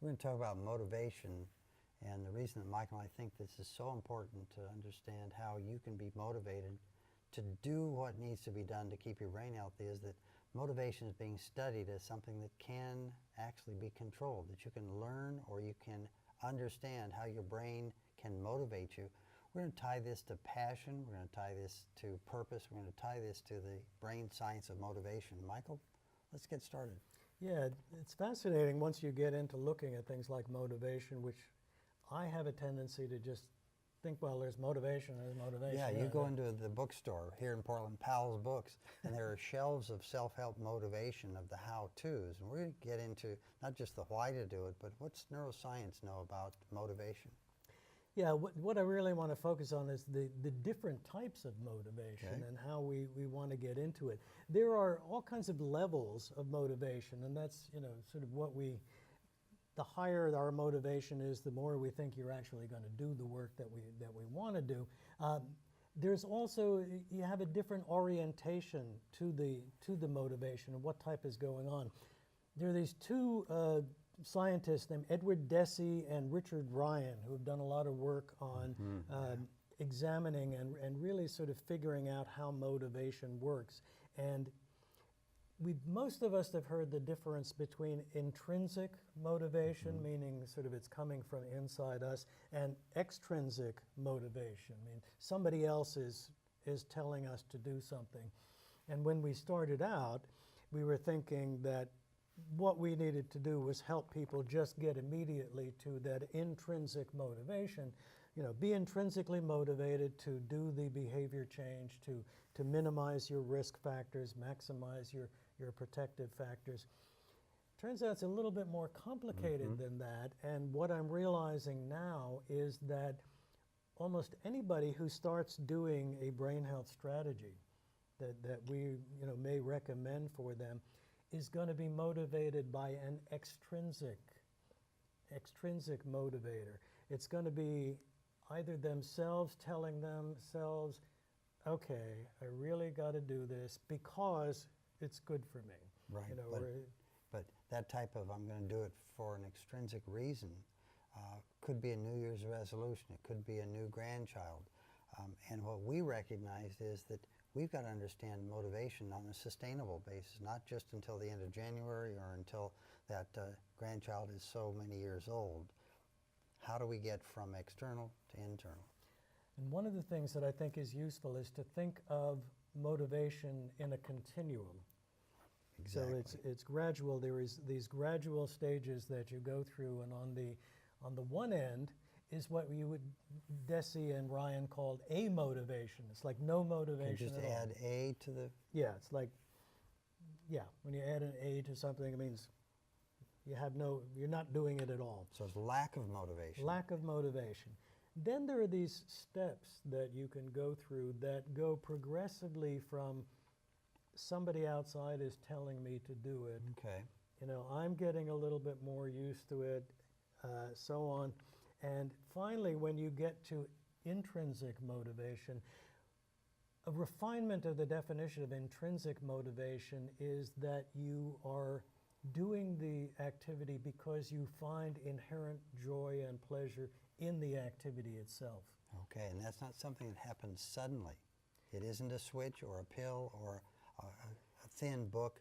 We're going to talk about motivation, and the reason that Michael and I think this is so important to understand how you can be motivated to do what needs to be done to keep your brain healthy is that motivation is being studied as something that can actually be controlled, that you can learn or you can understand how your brain can motivate you. We're going to tie this to passion, we're going to tie this to purpose, we're going to tie this to the brain science of motivation. Michael, let's get started. Yeah, it's fascinating once you get into looking at things like motivation, which I have a tendency to just think, well, there's motivation. Yeah, you go into the bookstore here in Portland, Powell's Books, and there are shelves of self-help motivation of the how-tos. And we're going to get into not just the why to do it, but what's neuroscience know about motivation? Yeah, what I really want to focus on is the different types of motivation and how we want to get into it. There are all kinds of levels of motivation, and that's, sort of the higher our motivation is, the more we think you're actually going to do the work that we want to do. There's also, you have a different orientation to the motivation and what type is going on. There are these two scientists named Edward Deci and Richard Ryan who have done a lot of work on examining and really sort of figuring out how motivation works. And most of us have heard the difference between intrinsic motivation, meaning sort of it's coming from inside us, and extrinsic motivation, I mean somebody else is telling us to do something. And when we started out, we were thinking that what we needed to do was help people just get immediately to that intrinsic motivation, be intrinsically motivated to do the behavior change, to minimize your risk factors, maximize your protective factors. Turns out it's a little bit more complicated than that, and what I'm realizing now is that almost anybody who starts doing a brain health strategy that we may recommend for them is going to be motivated by an extrinsic motivator. It's going to be either themselves telling themselves, okay, I really got to do this because it's good for me. Right, but that type of I'm going to do it for an extrinsic reason could be a New Year's resolution, it could be a new grandchild. And what we recognized is that we've got to understand motivation on a sustainable basis, not just until the end of January or until that grandchild is so many years old. How do we get from external to internal? And one of the things that I think is useful is to think of motivation in a continuum. Exactly. So it's gradual. There is these gradual stages that you go through, and on the one end is what Deci and Ryan called amotivation. It's like no motivation just at all. add A to the... Yeah, it's like, when you add an A to something, it means you're not doing it at all. So it's lack of motivation. Lack of motivation. Then there are these steps that you can go through that go progressively from somebody outside is telling me to do it. Okay. I'm getting a little bit more used to it, so on. And finally, when you get to intrinsic motivation, a refinement of the definition of intrinsic motivation is that you are doing the activity because you find inherent joy and pleasure in the activity itself. Okay, and that's not something that happens suddenly. It isn't a switch or a pill or a thin book.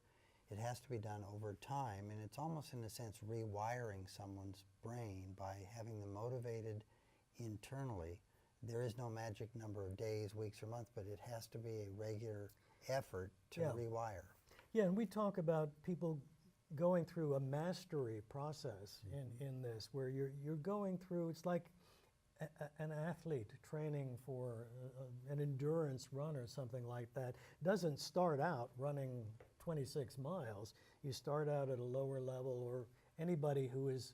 It has to be done over time, and it's almost in a sense rewiring someone's brain by having them motivated internally. There is no magic number of days, weeks, or months, but it has to be a regular effort to rewire. Yeah, and we talk about people going through a mastery process in this, where you're going through, it's like an athlete training for an endurance run or something like that. Doesn't start out running 26 miles. You start out at a lower level, or anybody who is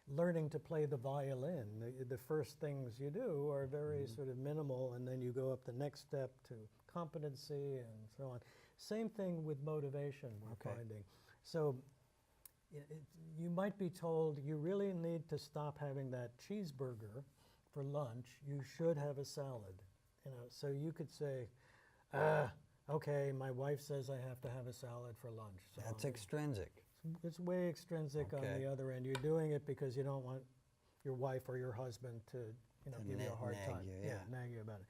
learning to play the violin. The first things you do are very sort of minimal, and then you go up the next step to competency and so on. Same thing with motivation, we're finding. So you might be told you really need to stop having that cheeseburger for lunch. You should have a salad. So you could say, okay, my wife says I have to have a salad for lunch. So That's extrinsic. It's way extrinsic on Okay. the other end. You're doing it because you don't want your wife or your husband to, To give you a hard nag time. you, yeah. Nag you about it.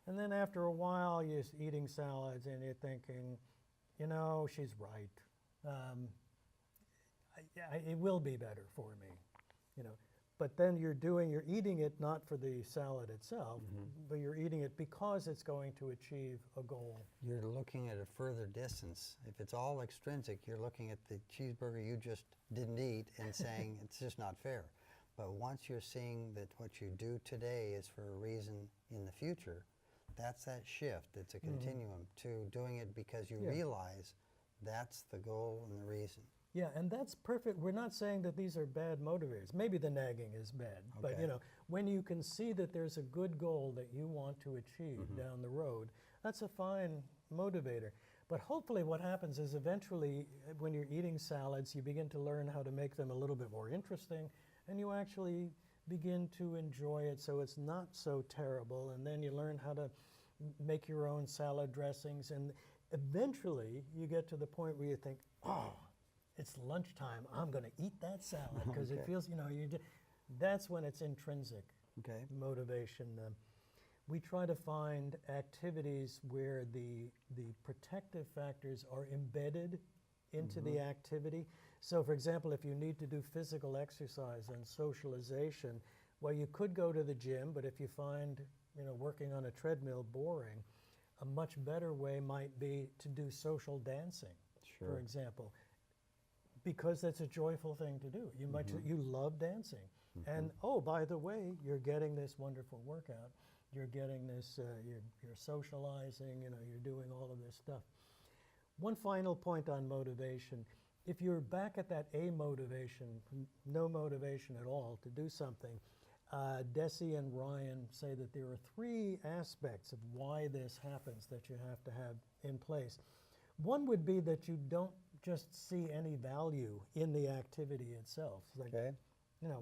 And then after a while, you're eating salads and you're thinking, she's right. It will be better for me, But then you're eating it not for the salad itself, but you're eating it because it's going to achieve a goal. You're looking at a further distance. If it's all extrinsic, you're looking at the cheeseburger you just didn't eat and saying it's just not fair. But once you're seeing that what you do today is for a reason in the future, that's that shift. It's a continuum to doing it because you realize that's the goal and the reason. Yeah, and that's perfect. We're not saying that these are bad motivators. Maybe the nagging is bad, but Okay. when you can see that there's a good goal that you want to achieve down the road, that's a fine motivator. But hopefully what happens is eventually when you're eating salads, you begin to learn how to make them a little bit more interesting, and you actually begin to enjoy it so it's not so terrible, and then you learn how to make your own salad dressings, and eventually you get to the point where you think, oh, it's lunchtime, I'm going to eat that salad because it feels, that's when it's intrinsic motivation. We try to find activities where the protective factors are embedded into the activity. So for example, if you need to do physical exercise and socialization, well, you could go to the gym, but if you find, working on a treadmill boring, a much better way might be to do social dancing, for example. Because that's a joyful thing to do. You love dancing. And oh, by the way, you're getting this wonderful workout. You're getting this, you're socializing, you're doing all of this stuff. One final point on motivation. If you're back at that amotivation, no motivation at all to do something, Desi and Ryan say that there are 3 aspects of why this happens that you have to have in place. One would be that you don't just see any value in the activity itself. Like,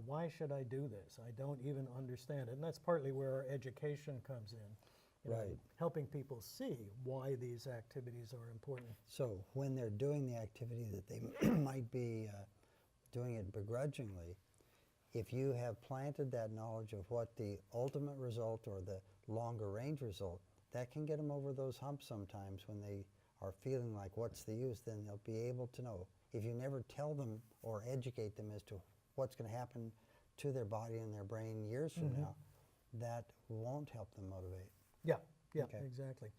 why should I do this? I don't even understand it. And that's partly where our education comes in, helping people see why these activities are important. So when they're doing the activity that they might be doing it begrudgingly, if you have planted that knowledge of what the ultimate result or the longer range result, that can get them over those humps sometimes when they are feeling like what's the use, then they'll be able to know. If you never tell them or educate them as to what's going to happen to their body and their brain years from now, that won't help them motivate. Yeah, exactly.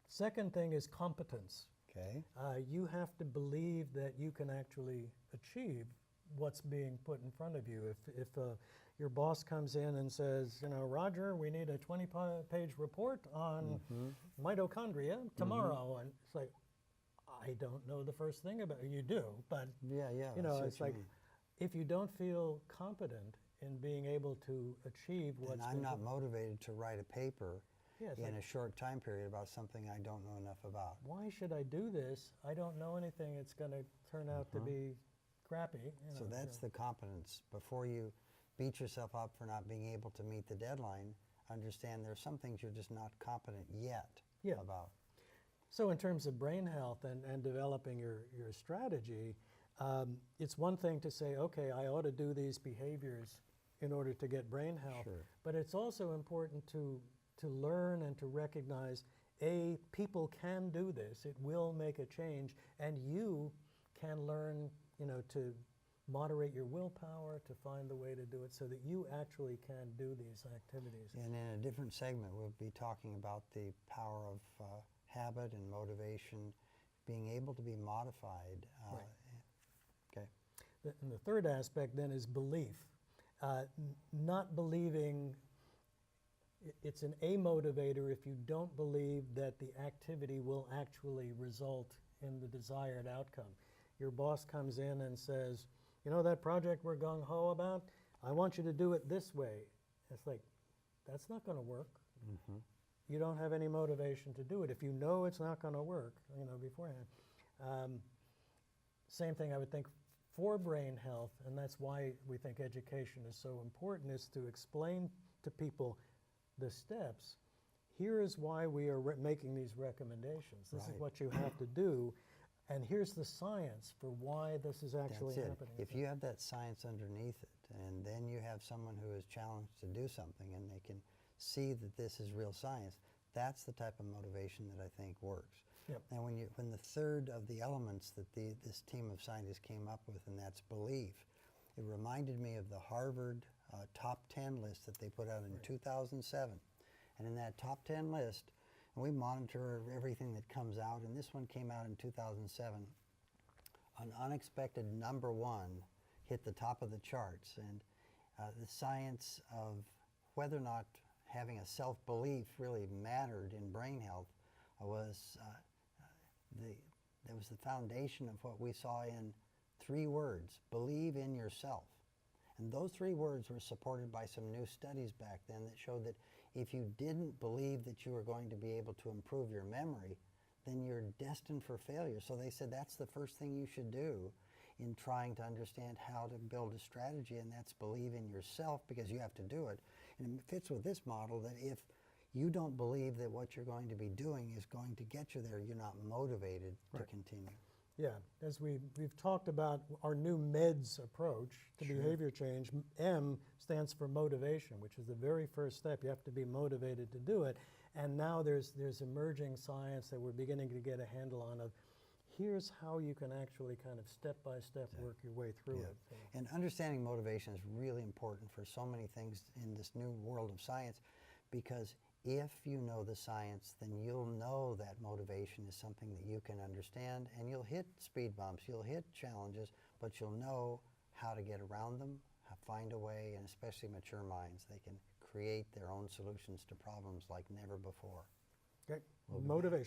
Second thing is competence. Okay. You have to believe that you can actually achieve what's being put in front of you. If your boss comes in and says, Roger, we need a 20-page report on mitochondria tomorrow, and it's like, I don't know the first thing about it. You do, but it's like, if you don't feel competent in being able to achieve what's I'm not motivated to write a paper in a short time period about something I don't know enough about. Why should I do this? I don't know anything. It's going to turn out to be crappy. So that's the competence. Before you beat yourself up for not being able to meet the deadline, understand there's some things you're just not competent yet about. So in terms of brain health and developing your strategy, it's one thing to say, okay, I ought to do these behaviors in order to get brain health, but it's also important to learn and to recognize, people can do this, it will make a change, and you can learn, to moderate your willpower, to find the way to do it so that you actually can do these activities. And in a different segment, we'll be talking about the power of habit and motivation being able to be modified. And the third aspect then is belief. Not believing, it's an amotivator if you don't believe that the activity will actually result in the desired outcome. Your boss comes in and says, that project we're gung-ho about, I want you to do it this way. It's like, that's not going to work. You don't have any motivation to do it if you know it's not going to work, beforehand. Same thing I would think for brain health, and that's why we think education is so important, is to explain to people the steps. Here is why we are making these recommendations. This is what you have to do. and here's the science for why this is actually That's it. happening. If you have that science underneath it, and then you have someone who is challenged to do something and they can see that this is real science, that's the type of motivation that I think works. Yep. Now when the third of the elements that this team of scientists came up with, and that's belief, it reminded me of the Harvard top 10 list that they put out in 2007. And in that top 10 list, and we monitor everything that comes out, and this one came out in 2007, an unexpected number 1 hit the top of the charts. And the science of whether or not having a self-belief really mattered in brain health was the foundation of what we saw in 3 words: believe in yourself. And those 3 words were supported by some new studies back then that showed that if you didn't believe that you were going to be able to improve your memory, then you're destined for failure. So they said that's the first thing you should do in trying to understand how to build a strategy, and that's believe in yourself, because you have to do it. And it fits with this model that if you don't believe that what you're going to be doing is going to get you there, you're not motivated to continue. Yeah, as we've talked about our new MEDS approach to behavior change, M stands for motivation, which is the very first step. You have to be motivated to do it. And now there's emerging science that we're beginning to get a handle on of here's how you can actually kind of step by step work your way through it. So. And understanding motivation is really important for so many things in this new world of science, because if you know the science, then you'll know that motivation is something that you can understand, and you'll hit speed bumps, you'll hit challenges, but you'll know how to get around them, find a way, and especially mature minds, they can create their own solutions to problems like never before. Okay, motivation.